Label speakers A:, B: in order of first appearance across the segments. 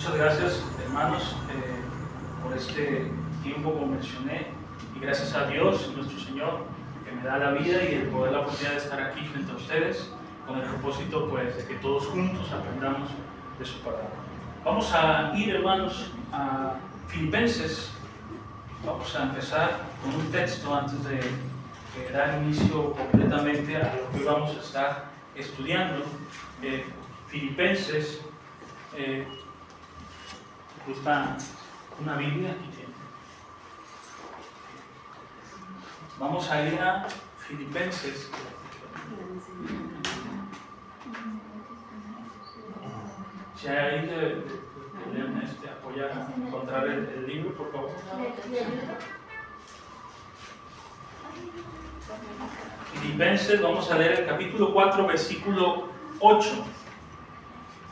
A: Muchas gracias, hermanos, por este tiempo, como mencioné, y gracias a Dios, nuestro Señor, que me da la vida y el poder, la oportunidad de estar aquí frente a ustedes, con el propósito, pues, de que todos juntos aprendamos de su palabra. Vamos a ir, hermanos, a Filipenses. Vamos a empezar con un texto antes de dar inicio completamente a lo que vamos a estar estudiando. Filipenses, gusta una Biblia, aquí tiene. Vamos a ir a Filipenses. Si hay ahí de apoyar a encontrar el libro, por favor. Filipenses, vamos a leer el capítulo 4, versículo 8.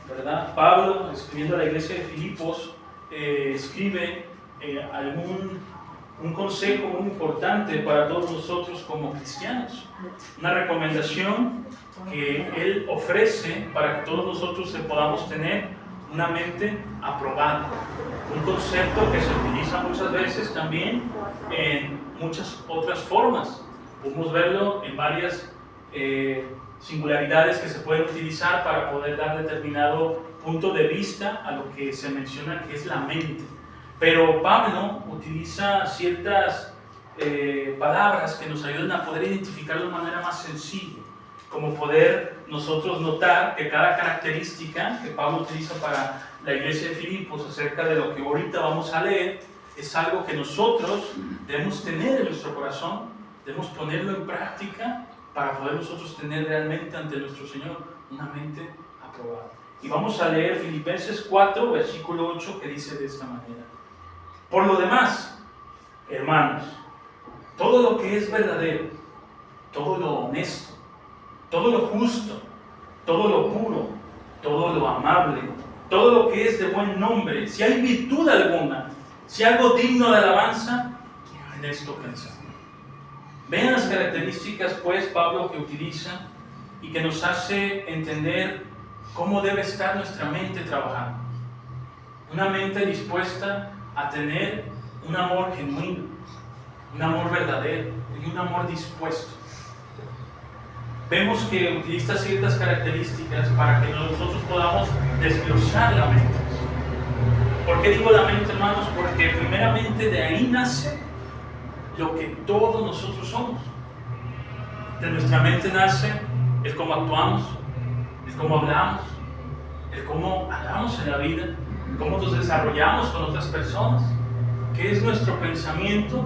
A: ¿Verdad? Pablo, escribiendo a la iglesia de Filipos, escribe un consejo muy importante para todos nosotros como cristianos. Una recomendación que él ofrece para que todos nosotros podamos tener una mente aprobada. Un concepto que se utiliza muchas veces también en muchas otras formas. Podemos verlo en varias singularidades que se pueden utilizar para poder dar determinado punto de vista a lo que se menciona que es la mente. Pero Pablo utiliza ciertas palabras que nos ayudan a poder identificarlo de manera más sencilla, como poder nosotros notar que cada característica que Pablo utiliza para la iglesia de Filipos acerca de lo que ahorita vamos a leer es algo que nosotros debemos tener en nuestro corazón, debemos ponerlo en práctica para poder nosotros tener realmente ante nuestro Señor una mente aprobada. Y vamos a leer Filipenses 4, versículo 8, que dice de esta manera: por lo demás, hermanos, todo lo que es verdadero, todo lo honesto, todo lo justo, todo lo puro, todo lo amable, todo lo que es de buen nombre, si hay virtud alguna, si algo digno de alabanza, en esto pensad. Vean las características, pues, Pablo que utiliza y que nos hace entender cómo debe estar nuestra mente trabajando. Una mente dispuesta a tener un amor genuino, un amor verdadero y un amor dispuesto. Vemos que utiliza ciertas características para que nosotros podamos desglosar la mente. ¿Por qué digo la mente, hermanos? Porque primeramente de ahí nace lo que todos nosotros somos. De nuestra mente nace el cómo actuamos, el cómo hablamos, el cómo andamos en la vida, cómo nos desarrollamos con otras personas, que es nuestro pensamiento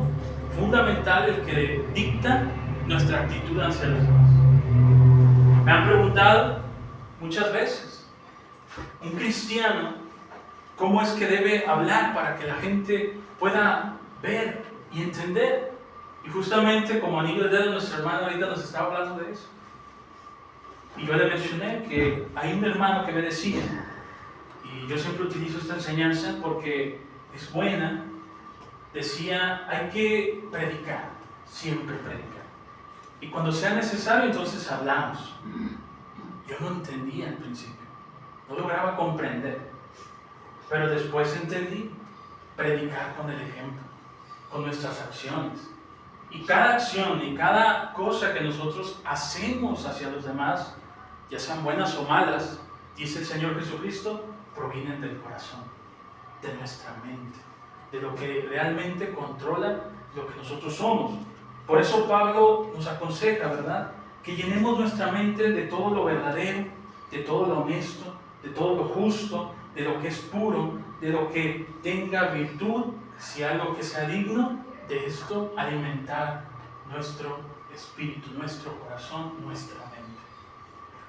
A: fundamental el que dicta nuestra actitud hacia los demás. Me han preguntado muchas veces, un cristiano, ¿cómo es que debe hablar para que la gente pueda ver y entender? Y justamente como anillo al dedo, nuestra hermana ahorita nos está hablando de eso. Y yo le mencioné que hay un hermano que me decía, y yo siempre utilizo esta enseñanza porque es buena, decía, hay que predicar, siempre predicar. Y cuando sea necesario, entonces hablamos. Yo no entendía al principio, no lograba comprender, pero después entendí, predicar con el ejemplo, con nuestras acciones. Y cada acción y cada cosa que nosotros hacemos hacia los demás, ya sean buenas o malas, dice el Señor Jesucristo, provienen del corazón, de nuestra mente, de lo que realmente controla lo que nosotros somos. Por eso Pablo nos aconseja, ¿verdad?, que llenemos nuestra mente de todo lo verdadero, de todo lo honesto, de todo lo justo, de lo que es puro, de lo que tenga virtud, si algo que sea digno, de esto alimentar nuestro espíritu, nuestro corazón, nuestra mente.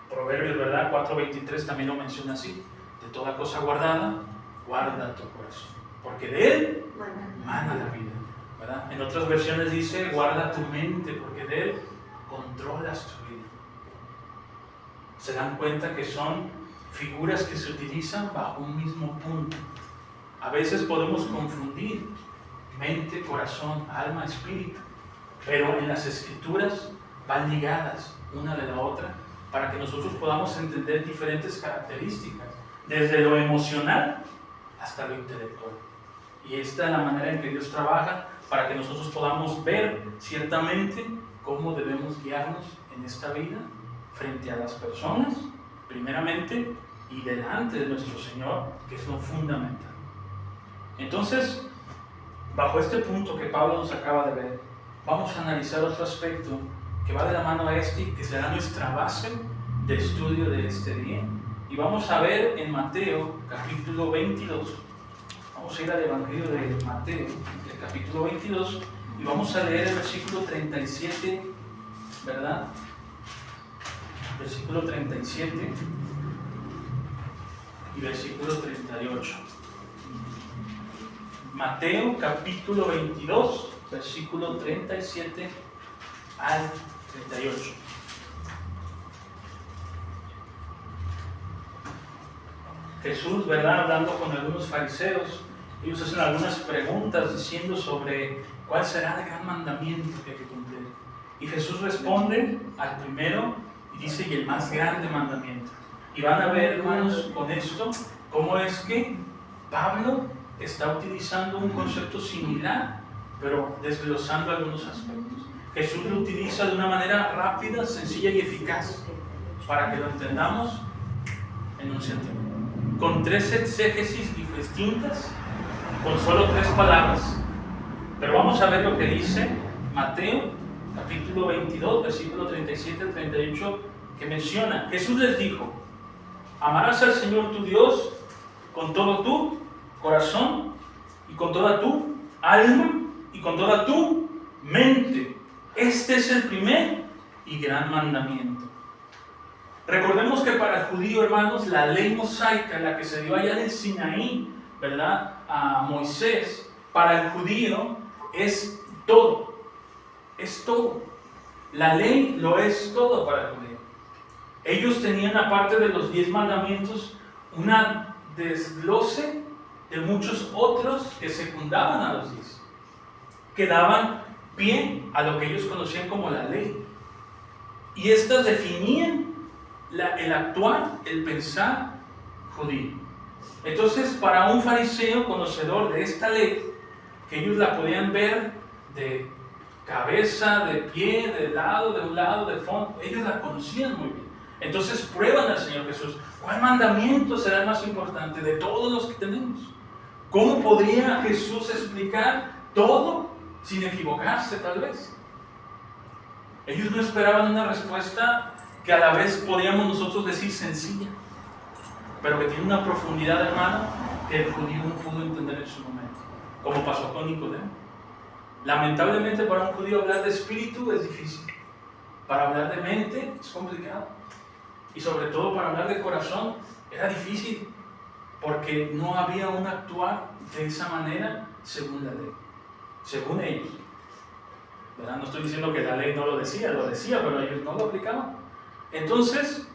A: Proverbios, ¿verdad?, 4:23 también lo menciona así: de toda cosa guardada, guarda tu corazón, porque de él mana la vida, ¿verdad? En otras versiones dice, guarda tu mente, porque de él controlas tu vida. Se dan cuenta que son figuras que se utilizan bajo un mismo punto. A veces podemos confundir mente, corazón, alma, espíritu, pero en las escrituras van ligadas una de la otra para que nosotros podamos entender diferentes características, desde lo emocional hasta lo intelectual. Y esta es la manera en que Dios trabaja para que nosotros podamos ver ciertamente cómo debemos guiarnos en esta vida frente a las personas, primeramente, y delante de nuestro Señor, que es lo fundamental. Entonces, bajo este punto que Pablo nos acaba de ver, vamos a analizar otro aspecto que va de la mano a este y que será nuestra base de estudio de este día. Y vamos a ver en Mateo, capítulo 22, vamos a ir al Evangelio de Mateo, el capítulo 22, y vamos a leer el versículo 37, ¿verdad? Versículo 37 y versículo 38. Mateo, capítulo 22, versículo 37 al 38. Jesús, ¿verdad? Hablando con algunos fariseos, ellos hacen algunas preguntas diciendo sobre cuál será el gran mandamiento que hay que cumplir. Y Jesús responde al primero y dice, y el más grande mandamiento. Y van a ver, hermanos, con esto, cómo es que Pablo está utilizando un concepto similar, pero desglosando algunos aspectos. Jesús lo utiliza de una manera rápida, sencilla y eficaz, para que lo entendamos en un sentido. Con 3 exégesis distintas, con solo 3 palabras. Pero vamos a ver lo que dice Mateo, capítulo 22, versículo 37 al 38, que menciona: Jesús les dijo, amarás al Señor tu Dios con todo tu corazón y con toda tu alma y con toda tu mente. Este es el primer y gran mandamiento. Recordemos que para el judío, hermanos, la ley mosaica, la que se dio allá en el Sinaí, ¿verdad?, a Moisés, para el judío es todo. Es todo. La ley lo es todo para el judío. Ellos tenían, aparte de los 10 mandamientos, una desglose de muchos otros que secundaban a los 10, que daban pie a lo que ellos conocían como la ley. Y estas definían el actuar, el pensar judío. Entonces, para un fariseo conocedor de esta ley, que ellos la podían ver de cabeza, de pie, de un lado, de fondo, ellos la conocían muy bien. Entonces prueban al Señor Jesús. ¿Cuál mandamiento será el más importante de todos los que tenemos? ¿Cómo podría Jesús explicar todo sin equivocarse, tal vez? Ellos no esperaban una respuesta que a la vez podríamos nosotros decir sencilla, pero que tiene una profundidad, hermano, que el judío no pudo entender en su momento, como pasó con Nicodemo. Lamentablemente, para un judío hablar de espíritu es difícil, para hablar de mente es complicado, y sobre todo para hablar de corazón era difícil, porque no había un actuar de esa manera según la ley, según ellos, ¿verdad? No estoy diciendo que la ley no lo decía, pero ellos no lo aplicaban. Entonces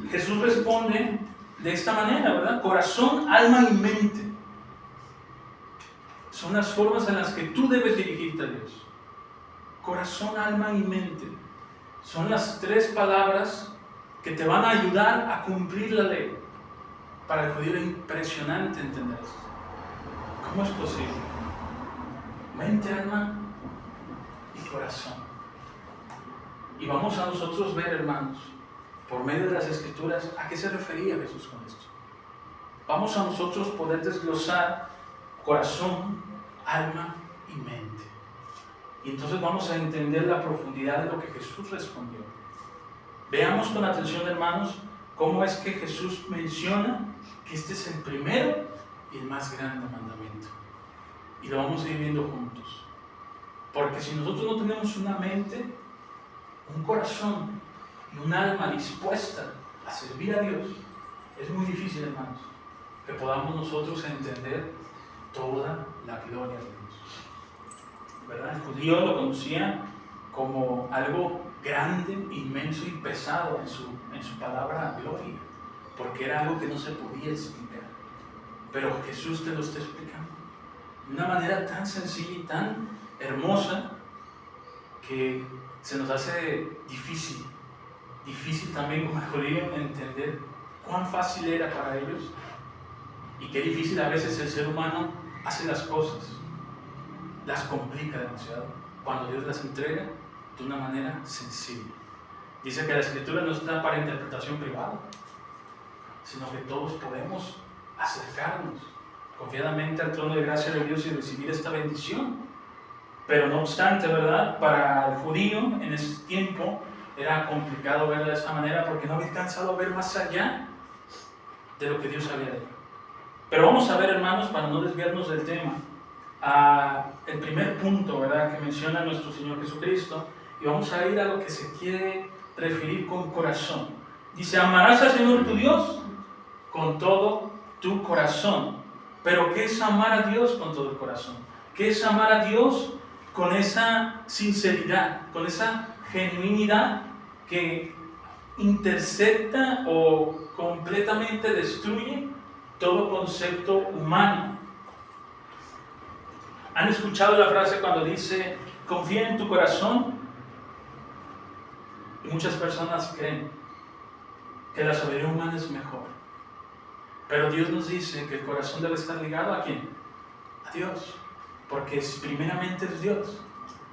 A: Jesús responde de esta manera, ¿verdad? Corazón, alma y mente son las formas en las que tú debes dirigirte a Dios. Corazón, alma y mente son las 3 palabras que te van a ayudar a cumplir la ley. Para el judío era impresionante entender esto. ¿Cómo es posible? Mente, alma y corazón. Y vamos a nosotros ver, hermanos, por medio de las Escrituras, ¿a qué se refería Jesús con esto? Vamos a nosotros poder desglosar corazón, alma y mente. Y entonces vamos a entender la profundidad de lo que Jesús respondió. Veamos con atención, hermanos, cómo es que Jesús menciona que este es el primero y el más grande mandamiento. Y lo vamos a ir viendo juntos. Porque si nosotros no tenemos una mente, un corazón y un alma dispuesta a servir a Dios, es muy difícil, hermanos, que podamos nosotros entender toda la gloria de Dios. ¿Verdad? El judío lo conocía como algo grande, inmenso y pesado en su palabra gloria, porque era algo que no se podía explicar. Pero Jesús te lo está explicando de una manera tan sencilla y tan hermosa que se nos hace difícil también como judío entender cuán fácil era para ellos Y qué difícil a veces el ser humano hace las cosas, las complica demasiado, cuando Dios las entrega de una manera sencilla. Dice que la Escritura no está para interpretación privada, sino que todos podemos acercarnos confiadamente al trono de gracia de Dios y recibir esta bendición. Pero no obstante, ¿verdad? Para el judío en ese tiempo era complicado verlo de esta manera porque no había alcanzado a ver más allá de lo que Dios había hecho. Pero vamos a ver, hermanos, para no desviarnos del tema, el primer punto, ¿verdad?, que menciona nuestro Señor Jesucristo, y vamos a ir a lo que se quiere referir con corazón. Dice: amarás al Señor tu Dios con todo tu corazón. Pero ¿qué es amar a Dios con todo el corazón? ¿Qué es amar a Dios con esa sinceridad, con esa genuinidad que intercepta o completamente destruye todo concepto humano? ¿Han escuchado la frase cuando dice confía en tu corazón? Y muchas personas creen que la sabiduría humana es mejor. Pero Dios nos dice que el corazón debe estar ligado ¿a quién? A Dios. Porque primeramente es Dios,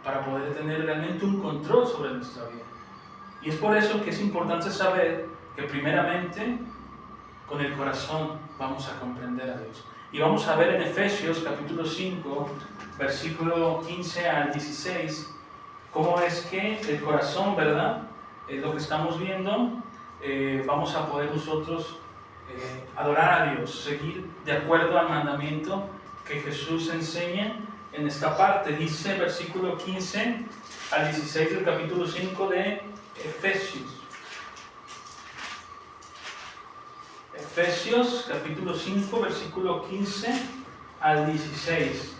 A: para poder tener realmente un control sobre nuestra vida. Y es por eso que es importante saber que primeramente con el corazón vamos a comprender a Dios. Y vamos a ver en Efesios capítulo 5, versículo 15 al 16, cómo es que el corazón, ¿verdad?, es lo que estamos viendo. Vamos a poder nosotros adorar a Dios, seguir de acuerdo al mandamiento que Jesús enseña en esta parte. Dice versículo 15 al 16 del capítulo 5 de Efesios. Efesios capítulo 5, versículo 15 al 16.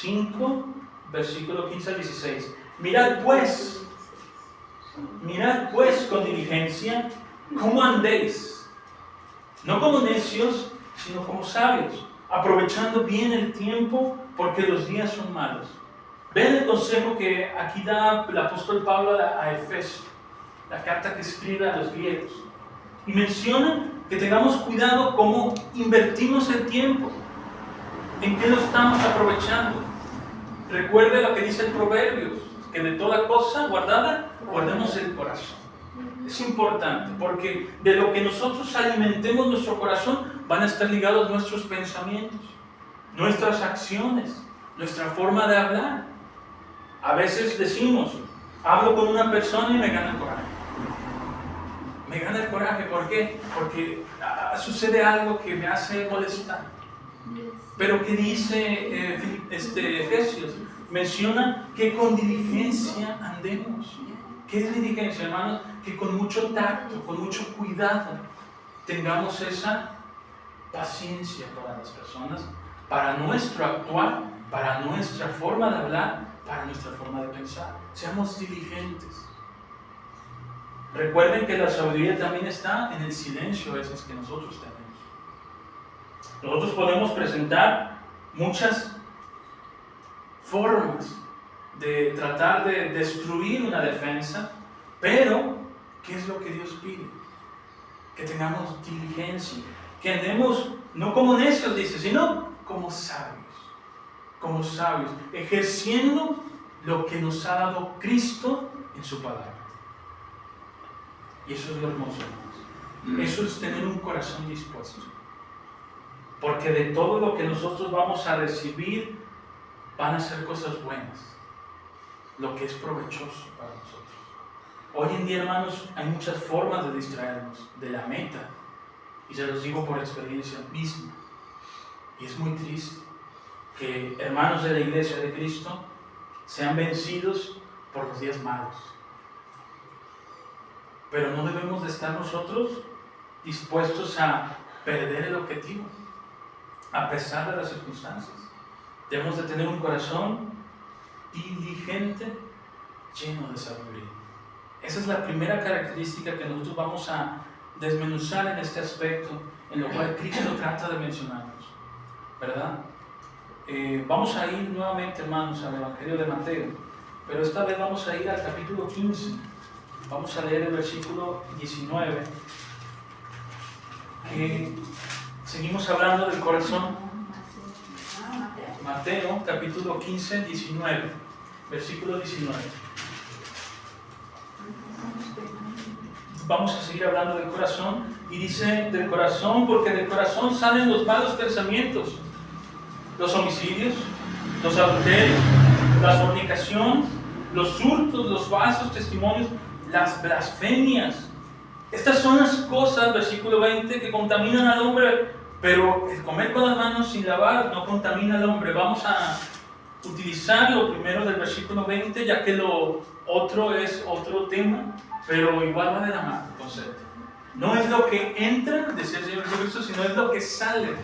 A: 5, versículo 15 al 16. Mirad pues con diligencia cómo andéis, no como necios, sino como sabios, aprovechando bien el tiempo, porque los días son malos. Vean el consejo que aquí da el apóstol Pablo a Efesios, la carta que escribe a los griegos, y menciona que tengamos cuidado cómo invertimos el tiempo, en qué lo estamos aprovechando. Recuerde lo que dice el Proverbios, que de toda cosa guardada, guardemos el corazón. Es importante, porque de lo que nosotros alimentemos nuestro corazón, van a estar ligados nuestros pensamientos, nuestras acciones, nuestra forma de hablar. A veces decimos, hablo con una persona y me gana el coraje. Me gana el coraje, ¿por qué? Porque sucede algo que me hace molestar. Pero ¿qué dice Efesios? Menciona que con diligencia andemos. ¿Qué es diligencia, hermanos? Que con mucho tacto, con mucho cuidado, tengamos esa paciencia para las personas, para nuestro actuar, para nuestra forma de hablar, para nuestra forma de pensar. Seamos diligentes. Recuerden que la sabiduría también está en el silencio a veces que nosotros tenemos. Nosotros podemos presentar muchas formas de tratar de destruir una defensa, pero ¿qué es lo que Dios pide? Que tengamos diligencia, que andemos no como necios, dice, sino como sabios, ejerciendo lo que nos ha dado Cristo en su palabra. Y eso es lo hermoso, hermanos. Eso es tener un corazón dispuesto. Porque de todo lo que nosotros vamos a recibir, van a ser cosas buenas, lo que es provechoso para nosotros. Hoy en día, hermanos, hay muchas formas de distraernos de la meta, y se los digo por experiencia misma. Y es muy triste que hermanos de la iglesia de Cristo sean vencidos por los días malos. Pero no debemos de estar nosotros dispuestos a perder el objetivo, a pesar de las circunstancias. Debemos de tener un corazón diligente, lleno de sabiduría. Esa es la primera característica que nosotros vamos a desmenuzar en este aspecto, en lo cual Cristo trata de mencionarnos, ¿verdad? Vamos a ir nuevamente, hermanos, al Evangelio de Mateo, pero esta vez vamos a ir al capítulo 15. Vamos a leer el versículo 19 que seguimos hablando del corazón. Mateo capítulo 15, 19, versículo 19. Vamos a seguir hablando del corazón y dice del corazón porque del corazón salen los malos pensamientos, los homicidios, los adulterios, la fornicación, los hurtos, los falsos testimonios, las blasfemias. Estas son las cosas, versículo 20, que contaminan al hombre, pero el comer con las manos sin lavar no contamina al hombre. Vamos a utilizar lo primero del versículo 20, ya que lo otro es otro tema, pero igual va de la mano el concepto. No es lo que entra, decía el Señor Jesucristo, sino es lo que sale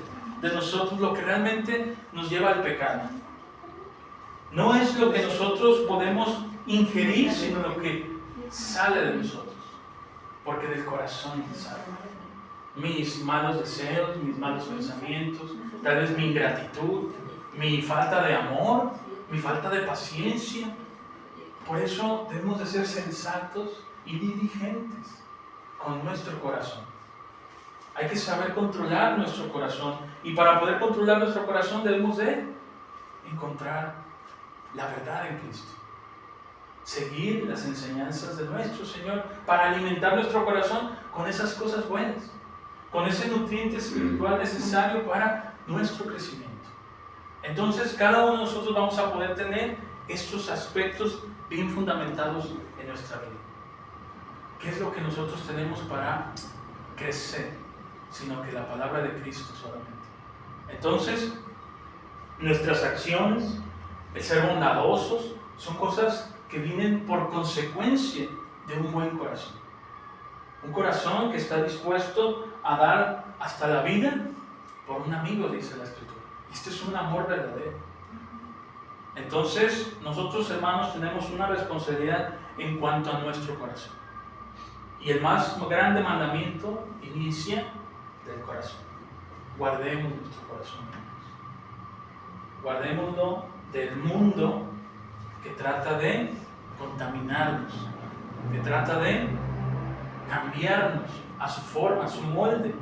A: de nosotros, lo que realmente nos lleva al pecado. No es lo que nosotros podemos ingerir, sino lo que sale de nosotros, porque del corazón sale. Mis malos deseos, mis malos pensamientos, tal vez mi ingratitud, mi falta de amor, mi falta de paciencia. Por eso debemos de ser sensatos y diligentes con nuestro corazón. Hay que saber controlar nuestro corazón, y para poder controlar nuestro corazón debemos de encontrar la verdad en Cristo, seguir las enseñanzas de nuestro Señor para alimentar nuestro corazón con esas cosas buenas, con ese nutriente espiritual necesario para nuestro crecimiento. Entonces cada uno de nosotros vamos a poder tener estos aspectos bien fundamentados en nuestra vida. ¿Qué es lo que nosotros tenemos para crecer? Sino que la palabra de Cristo solamente. Entonces, nuestras acciones, el ser bondadosos, son cosas que vienen por consecuencia de un buen corazón. Un corazón que está dispuesto a dar hasta la vida por un amigo, dice la Escritura. Este es un amor verdadero. Entonces, nosotros, hermanos, tenemos una responsabilidad en cuanto a nuestro corazón. Y el más grande mandamiento inicia del corazón. Guardemos nuestro corazón, hermanos. Guardémoslo del mundo que trata de contaminarnos, que trata de cambiarnos a su forma, a su molde.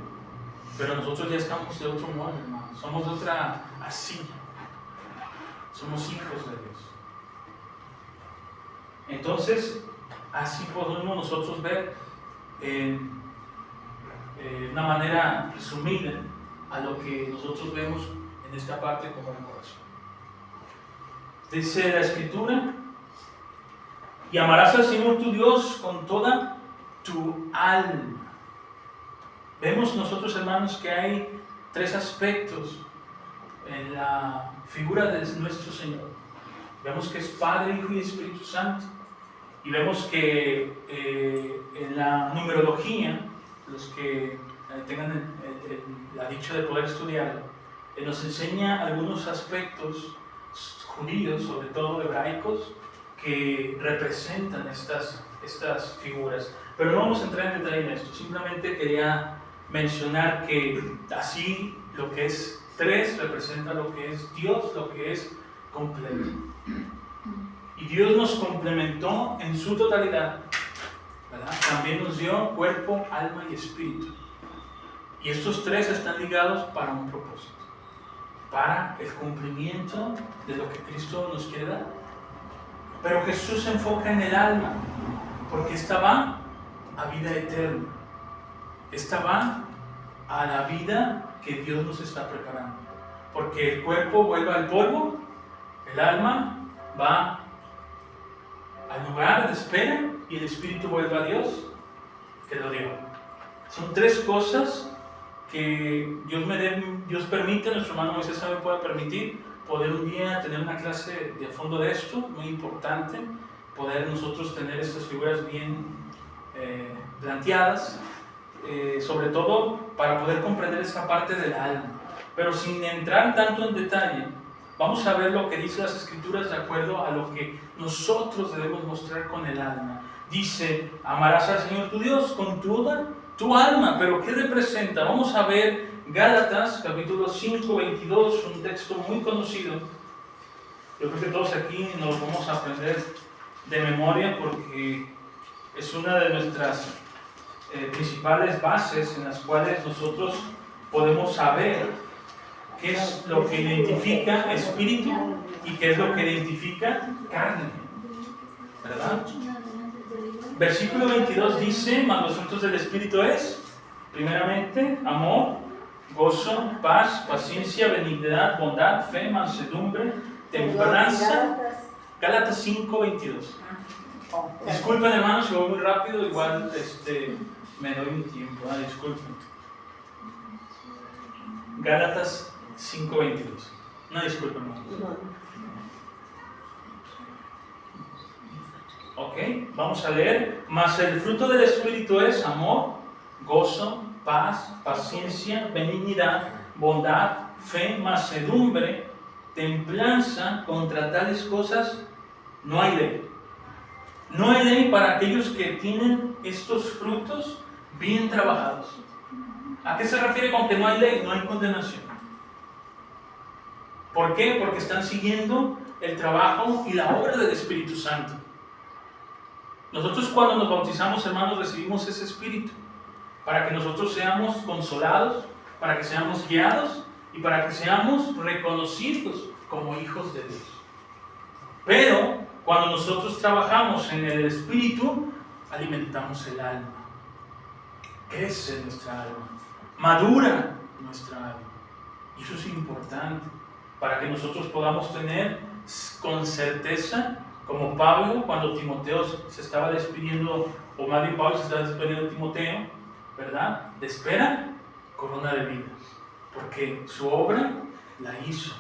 A: Pero nosotros ya estamos de otro molde, hermanos. Somos de otra arcilla. Somos hijos de Dios. Entonces, así podemos nosotros ver una manera resumida a lo que nosotros vemos en esta parte como el corazón. Dice la Escritura: y amarás al Señor tu Dios con toda tu alma. Vemos nosotros, hermanos, que hay tres aspectos en la figura de nuestro Señor. Vemos que es Padre, Hijo y Espíritu Santo. Y vemos que en la numerología, los que tengan la dicha de poder estudiarlo, nos enseña algunos aspectos judíos, sobre todo hebraicos, que representan estas figuras. Pero no vamos a entrar en detalle en esto, simplemente quería mencionar que así lo que es tres representa lo que es Dios, lo que es completo. Y Dios nos complementó en su totalidad, ¿verdad? También nos dio cuerpo, alma y espíritu. Y estos tres están ligados para un propósito, para el cumplimiento de lo que Cristo nos quiere dar. Pero Jesús se enfoca en el alma, porque esta va a vida eterna. Esta va a la vida que Dios nos está preparando. Porque el cuerpo vuelve al polvo, el alma va al lugar de espera y el espíritu vuelve a Dios que lo dio. Son tres cosas que Dios permite, nuestro hermano Moisés me pueda permitir, poder un día tener una clase de fondo de esto, muy importante, poder nosotros tener estas figuras bien planteadas, sobre todo para poder comprender esta parte del alma. Pero sin entrar tanto en detalle, vamos a ver lo que dicen las Escrituras de acuerdo a lo que nosotros debemos mostrar con el alma. Dice: amarás al Señor tu Dios con toda tu alma. ¿Pero qué representa? Vamos a ver Gálatas capítulo 5, 22, un texto muy conocido. Yo creo que todos aquí nos lo vamos a aprender de memoria porque es una de nuestras principales bases en las cuales nosotros podemos saber qué es lo que identifica espíritu y qué es lo que identifica carne, ¿verdad? Versículo 22 dice: mas los frutos del espíritu es, primeramente, amor, gozo, paz, paciencia, benignidad, bondad, fe, mansedumbre, templanza. Gálatas 5:22. Disculpen, hermanos, si voy muy rápido, igual me doy un tiempo, disculpen. Gálatas 5:22. No, disculpen, hermanos. Ok, vamos a leer. Mas el fruto del Espíritu es amor, gozo, paz, paciencia, benignidad, bondad, fe, mansedumbre, templanza. Contra tales cosas no hay ley. No hay ley para aquellos que tienen estos frutos bien trabajados. ¿A qué se refiere con que no hay ley? No hay condenación. ¿Por qué? Porque están siguiendo el trabajo y la obra del Espíritu Santo. Nosotros cuando nos bautizamos, hermanos, recibimos ese Espíritu para que nosotros seamos consolados, para que seamos guiados y para que seamos reconocidos como hijos de Dios. Pero cuando nosotros trabajamos en el Espíritu, alimentamos el alma. Crece nuestra alma, madura nuestra alma. Y eso es importante para que nosotros podamos tener con certeza, como Pablo, cuando Timoteo se estaba despidiendo, o más bien Pablo se estaba despidiendo de Timoteo, ¿verdad? De espera, corona de vida. Porque su obra la hizo,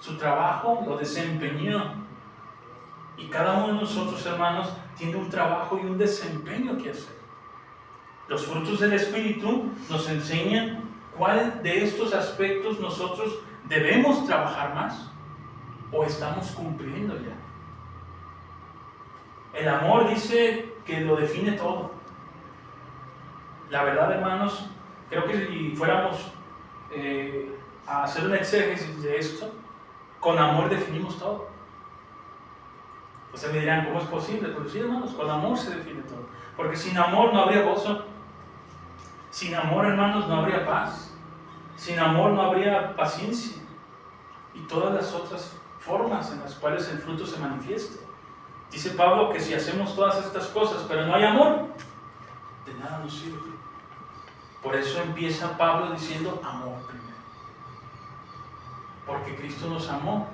A: su trabajo lo desempeñó. Y cada uno de nosotros, hermanos, tiene un trabajo y un desempeño que hacer. Los frutos del Espíritu nos enseñan cuál de estos aspectos nosotros debemos trabajar más o estamos cumpliendo ya. El amor dice que lo define todo. La verdad, hermanos, creo que si fuéramos a hacer una exégesis de esto, con amor definimos todo. Ustedes me dirán, ¿cómo es posible? Pues sí, hermanos, con amor se define todo. Porque sin amor no habría gozo. Sin amor, hermanos, no habría paz. Sin amor no habría paciencia. Y todas las otras formas en las cuales el fruto se manifiesta. Dice Pablo que si hacemos todas estas cosas, pero no hay amor, de nada nos sirve. Por eso empieza Pablo diciendo amor primero. Porque Cristo nos amó.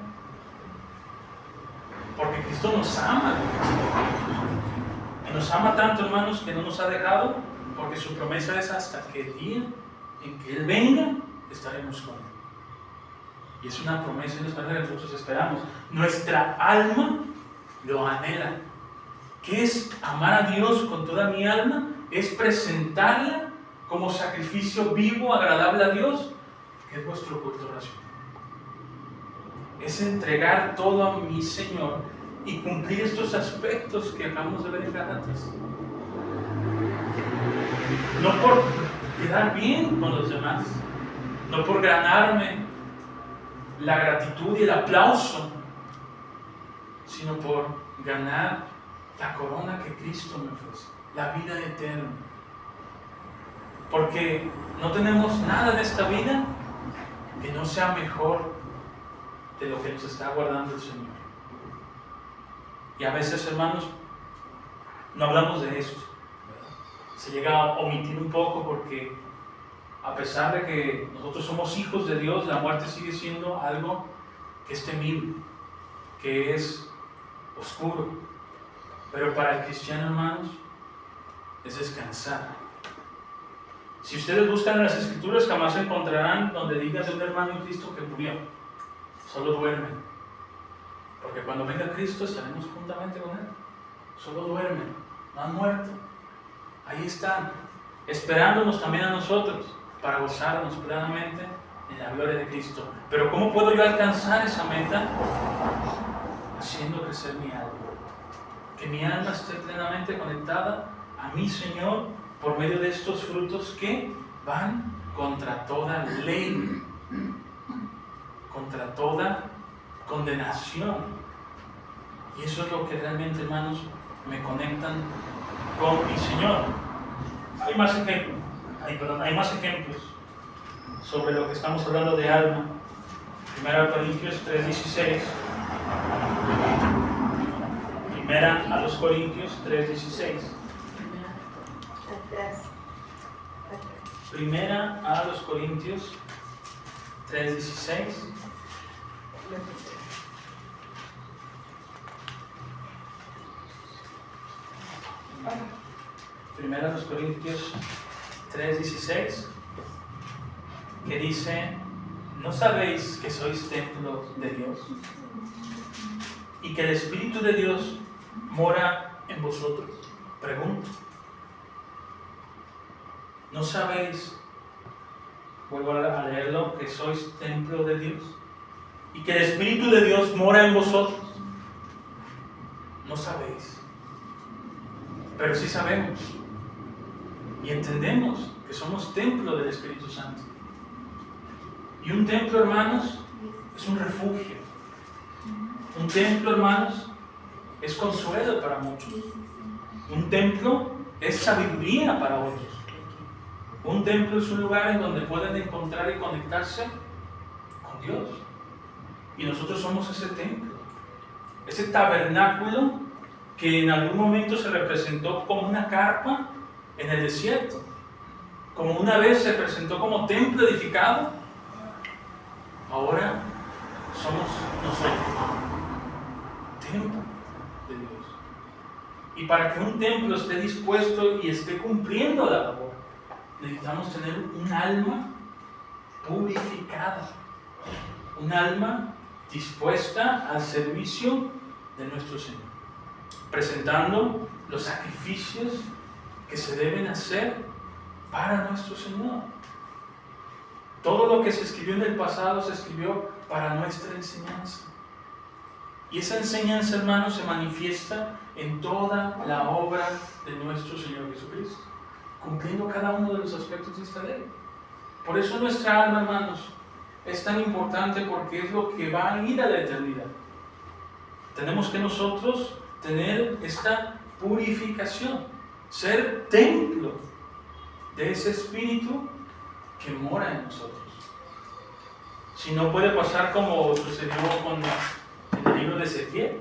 A: Porque Cristo nos ama. Y nos ama tanto, hermanos, que no nos ha dejado, porque su promesa es hasta que el día en que Él venga, estaremos con Él. Y es una promesa y una esperanza que nosotros esperamos. Nuestra alma lo anhela. ¿Qué es amar a Dios con toda mi alma? Es presentarla como sacrificio vivo, agradable a Dios, que es vuestro culto racional. Es entregar todo a mi Señor y cumplir estos aspectos que acabamos de ver en Gálatas. No por quedar bien con los demás, no por ganarme la gratitud y el aplauso, sino por ganar la corona que Cristo me ofrece, la vida eterna. Porque no tenemos nada de esta vida que no sea mejor de lo que nos está guardando el Señor. Y a veces, hermanos, no hablamos de esto. Se llega a omitir un poco porque a pesar de que nosotros somos hijos de Dios, la muerte sigue siendo algo que es temible, que es oscuro. Pero para el cristiano, hermanos, es descansar. Si ustedes buscan en las Escrituras, jamás encontrarán donde diga de un hermano en Cristo que murió. Solo duermen. Porque cuando venga Cristo estaremos juntamente con Él. Solo duermen, no han muerto. Ahí están, esperándonos también a nosotros para gozarnos plenamente en la gloria de Cristo. Pero ¿cómo puedo yo alcanzar esa meta? Haciendo crecer mi alma. Que mi alma esté plenamente conectada a mi Señor por medio de estos frutos que van contra toda ley, contra toda condenación. Y eso es lo que realmente, hermanos, me conectan con mi Señor. Hay más ejemplos sobre lo que estamos hablando de alma. 1 Corintios 3:16. 1 a los Corintios 3:16. 1 a los Corintios 3:16. Primera a los Corintios 3:16, que dice: ¿no sabéis que sois templo de Dios y que el Espíritu de Dios mora en vosotros? Pregunto. ¿No sabéis, vuelvo a leerlo, que sois templo de Dios y que el Espíritu de Dios mora en vosotros? No sabéis, pero sí sabemos y entendemos que somos templo del Espíritu Santo. Y un templo, hermanos, es un refugio. Un templo, hermanos, es consuelo para muchos. Un templo es sabiduría para otros. Un templo es un lugar en donde pueden encontrar y conectarse con Dios. Y nosotros somos ese templo, ese tabernáculo que en algún momento se representó como una carpa en el desierto, como una vez se presentó como templo edificado. Ahora somos nosotros, templo de Dios. Y para que un templo esté dispuesto y esté cumpliendo la labor, necesitamos tener un alma purificada, un alma dispuesta al servicio de nuestro Señor, presentando los sacrificios que se deben hacer para nuestro Señor. Todo lo que se escribió en el pasado se escribió para nuestra enseñanza. Y esa enseñanza, hermanos, se manifiesta en toda la obra de nuestro Señor Jesucristo, cumpliendo cada uno de los aspectos de esta ley. Por eso nuestra alma, hermanos, es tan importante, porque es lo que va a ir a la eternidad. Tenemos que nosotros tener esta purificación, ser templo de ese Espíritu que mora en nosotros. Si no, puede pasar como sucedió en el libro de Ezequiel.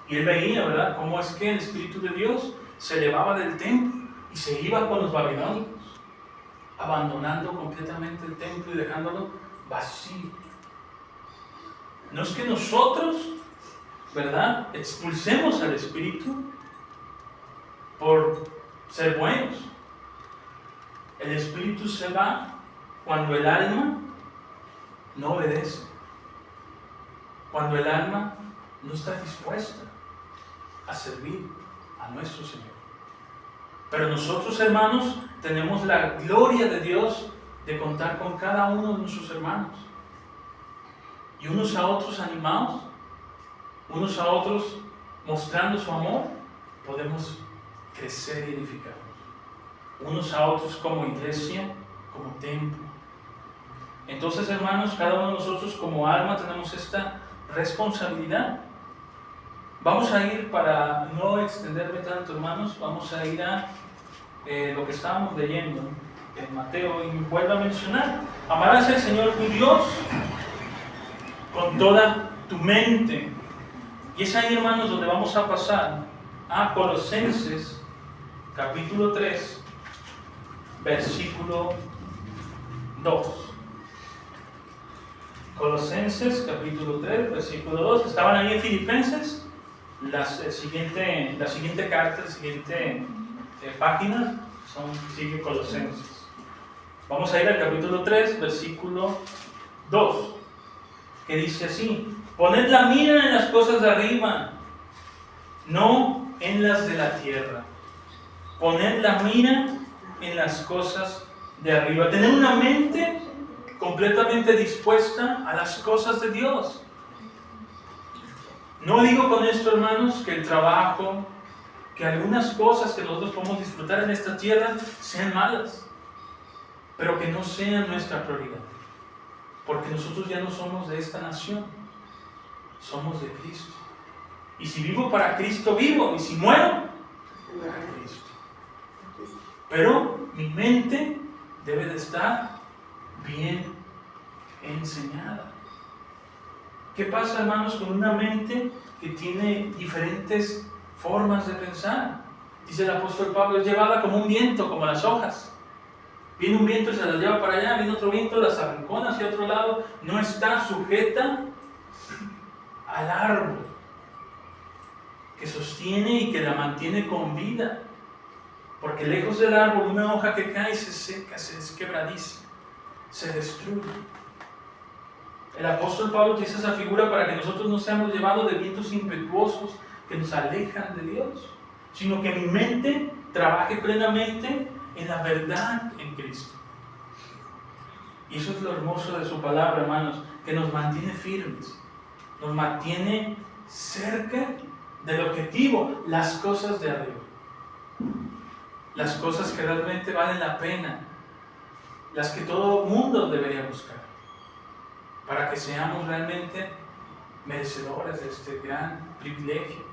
A: Y él veía, ¿verdad?, cómo es que el Espíritu de Dios se elevaba del templo y se iba con los babilónicos, abandonando completamente el templo y dejándolo vacío. No es que nosotros, ¿verdad?, expulsemos al Espíritu por ser buenos. El Espíritu se va cuando el alma no obedece, cuando el alma no está dispuesta a servir a nuestro Señor. Pero nosotros, hermanos, tenemos la gloria de Dios de contar con cada uno de nuestros hermanos, y unos a otros animados, unos a otros mostrando su amor, podemos crecer y edificarnos, unos a otros como iglesia, como templo. Entonces, hermanos, cada uno de nosotros como alma tenemos esta responsabilidad. Vamos a ir, para no extenderme tanto, hermanos, vamos a ir a lo que estábamos leyendo en Mateo, y vuelvo a mencionar: amarás al Señor tu Dios con toda tu mente. Y es ahí, hermanos, donde vamos a pasar a Colosenses capítulo 3, versículo 2. Colosenses capítulo 3, versículo 2. Estaban ahí en Filipenses. La siguiente carta, la siguiente página sigue Colosenses. Vamos a ir al capítulo 3, versículo 2, que dice así: poned la mira en las cosas de arriba, no en las de la tierra. Poned la mira en las cosas de arriba. Tener una mente completamente dispuesta a las cosas de Dios. No digo con esto, hermanos, que el trabajo, que algunas cosas que nosotros podemos disfrutar en esta tierra sean malas, pero que no sean nuestra prioridad, porque nosotros ya no somos de esta nación, somos de Cristo. Y si vivo para Cristo, vivo, y si muero, para Cristo. Pero mi mente debe de estar bien enseñada. ¿Qué pasa, hermanos, con una mente que tiene diferentes formas de pensar? Dice el apóstol Pablo, es llevada como un viento, como las hojas. Viene un viento y se las lleva para allá, viene otro viento, las arrincona hacia otro lado. No está sujeta al árbol que sostiene y que la mantiene con vida. Porque lejos del árbol, una hoja que cae se seca, se desquebradiza, se destruye. El apóstol Pablo utiliza esa figura para que nosotros no seamos llevados de vientos impetuosos que nos alejan de Dios, sino que mi mente trabaje plenamente en la verdad en Cristo. Y eso es lo hermoso de su palabra, hermanos, que nos mantiene firmes, nos mantiene cerca del objetivo, las cosas de arriba, las cosas que realmente valen la pena, las que todo mundo debería buscar, para que seamos realmente merecedores de este gran privilegio.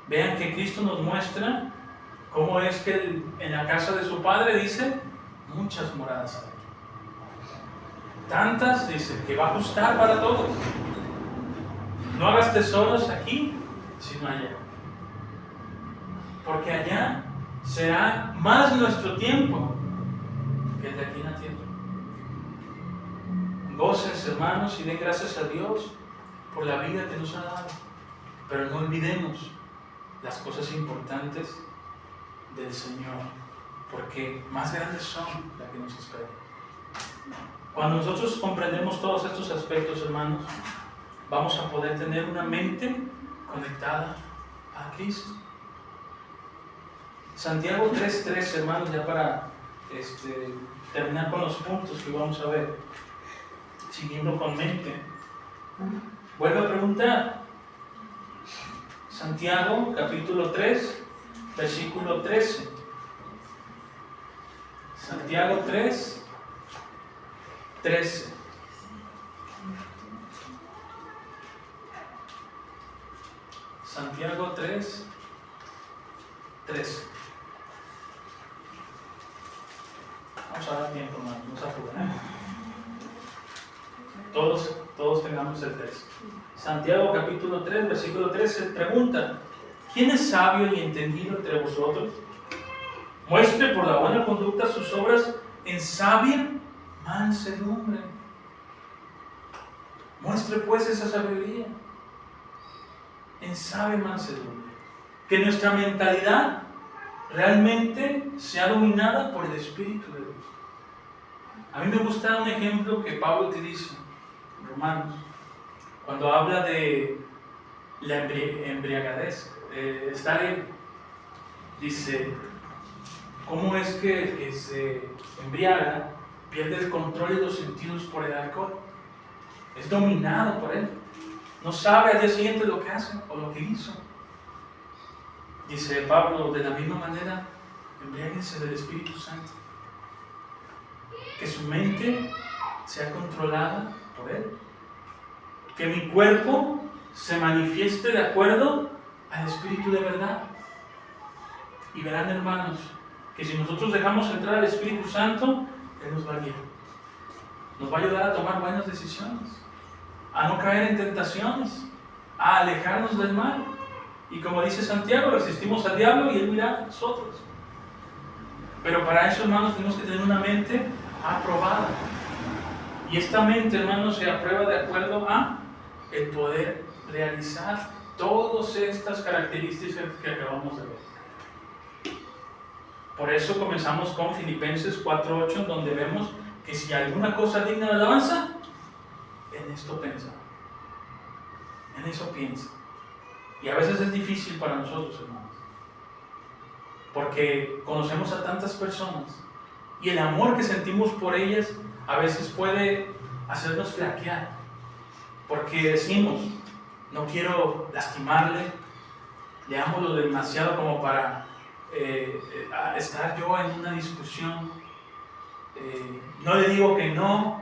A: Vean que Cristo nos muestra cómo es que en la casa de su Padre, dice, muchas moradas hay. Tantas, dice, que va a ajustar para todos. No hagas tesoros aquí, sino allá. Porque allá será más nuestro tiempo que el de aquí en la tierra. Gócense, hermanos, y den gracias a Dios por la vida que nos ha dado. Pero no olvidemos las cosas importantes del Señor, porque más grandes son las que nos esperan. Cuando nosotros comprendemos todos estos aspectos, hermanos, vamos a poder tener una mente conectada a Cristo. Santiago 3:3, hermanos, ya para terminar con los puntos que vamos a ver, siguiendo con mente. Vuelvo a preguntar. Santiago, capítulo 3, versículo 13. Santiago 3, 13. Santiago 3, 13. Vamos a dar tiempo, hermano, no se apuren. Todos tengamos el 3. Santiago capítulo 3, versículo 13, pregunta: ¿quién es sabio y entendido entre vosotros? Muestre por la buena conducta sus obras en sabia mansedumbre. Muestre pues esa sabiduría en sabia mansedumbre. Que nuestra mentalidad realmente sea dominada por el Espíritu de Dios. A mí me gusta un ejemplo que Pablo utiliza en Romanos, cuando habla de la embriagadez, dice, ¿cómo es que el que se embriaga pierde el control de los sentidos por el alcohol? Es dominado por él. No sabe al día siguiente lo que hace o lo que hizo. Dice Pablo, de la misma manera, embriáguense del Espíritu Santo. Que su mente sea controlada por él. Que mi cuerpo se manifieste de acuerdo al Espíritu de verdad. Y verán, hermanos, que si nosotros dejamos entrar al Espíritu Santo, Él nos va a guiar. Nos va a ayudar a tomar buenas decisiones, a no caer en tentaciones, a alejarnos del mal. Y como dice Santiago, resistimos al diablo y Él huirá de nosotros. Pero para eso, hermanos, tenemos que tener una mente aprobada. Y esta mente, hermanos, se aprueba de acuerdo a el poder realizar todas estas características que acabamos de ver. Por eso comenzamos con Filipenses 4:8, donde vemos que si alguna cosa digna de alabanza, en esto pensa. En eso piensa. Y a veces es difícil para nosotros, hermanos, porque conocemos a tantas personas y el amor que sentimos por ellas a veces puede hacernos flaquear, porque decimos, no quiero lastimarle, le amo lo demasiado como para estar yo en una discusión, no le digo que no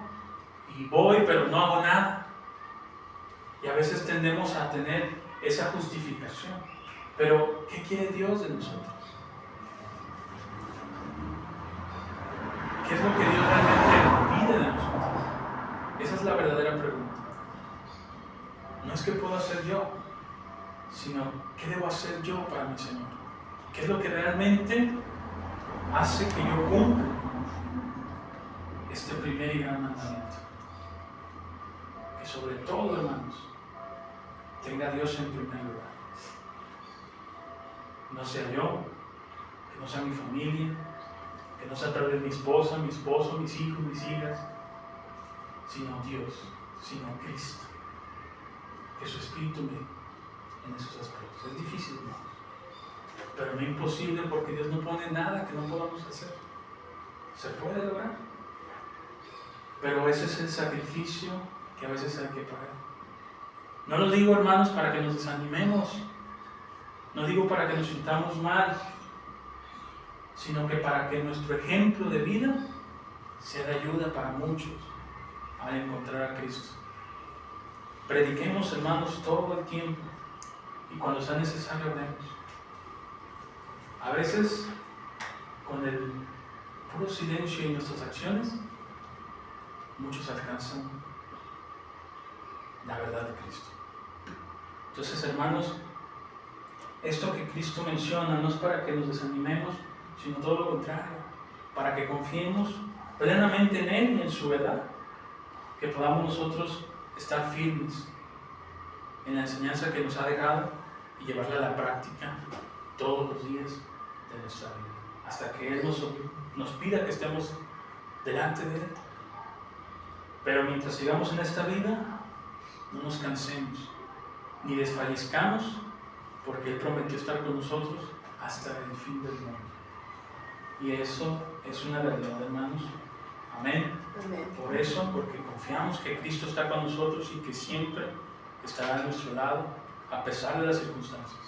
A: y voy, pero no hago nada. Y a veces tendemos a tener esa justificación. Pero ¿qué quiere Dios de nosotros? ¿Qué es lo que Dios realmente pide de nosotros? Esa es la verdadera pregunta. No es qué puedo hacer yo, sino qué debo hacer yo para mi Señor. ¿Qué es lo que realmente hace que yo cumpla este primer y gran mandamiento? Que sobre todo, hermanos, tenga a Dios en primer lugar. No sea yo, que no sea mi familia, que no sea tal vez mi esposa, mi esposo, mis hijos, mis hijas, sino Dios, sino Cristo. Que su Espíritu me en esos aspectos. Es difícil, hermanos, pero no imposible, porque Dios no pone nada que no podamos hacer. Se puede lograr, pero ese es el sacrificio que a veces hay que pagar. No lo digo, hermanos, para que nos desanimemos, no digo para que nos sintamos mal, sino que para que nuestro ejemplo de vida sea de ayuda para muchos al encontrar a Cristo. Prediquemos, hermanos, todo el tiempo, y cuando sea necesario oremos. A veces, con el puro silencio y nuestras acciones, muchos alcanzan la verdad de Cristo. Entonces, hermanos, esto que Cristo menciona no es para que nos desanimemos, sino todo lo contrario, para que confiemos plenamente en Él y en su verdad, que podamos nosotros estar firmes en la enseñanza que nos ha dejado y llevarla a la práctica todos los días de nuestra vida, hasta que Él nos pida que estemos delante de Él. Pero mientras sigamos en esta vida, no nos cansemos, ni desfallezcamos, porque Él prometió estar con nosotros hasta el fin del mundo. Y eso es una realidad, hermanos. Amén.
B: Amén.
A: Por eso, porque confiamos que Cristo está con nosotros y que siempre estará a nuestro lado, a pesar de las circunstancias.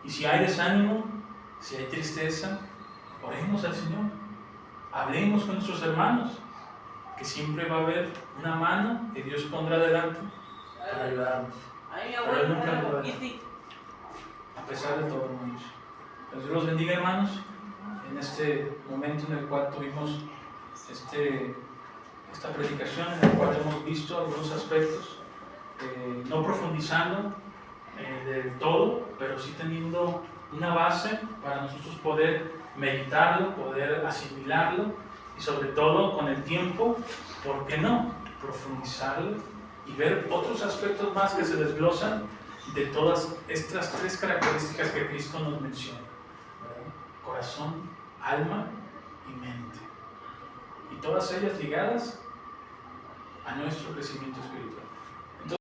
A: Y si hay desánimo, si hay tristeza, oremos al Señor. Hablemos con nuestros hermanos, que siempre va a haber una mano que Dios pondrá delante para ayudarnos. Pero Él nunca nos va a dejar, a pesar de todo, hermanos. Dios los bendiga, hermanos, en este momento en el cual tuvimos esta predicación, en el cual hemos visto algunos aspectos, no profundizando del todo, pero sí teniendo una base para nosotros poder meditarlo, poder asimilarlo, y sobre todo con el tiempo, ¿por qué no?, profundizarlo y ver otros aspectos más que se desglosan de todas estas tres características que Cristo nos menciona, ¿verdad? Corazón, alma y mente, y todas ellas ligadas a nuestro crecimiento espiritual.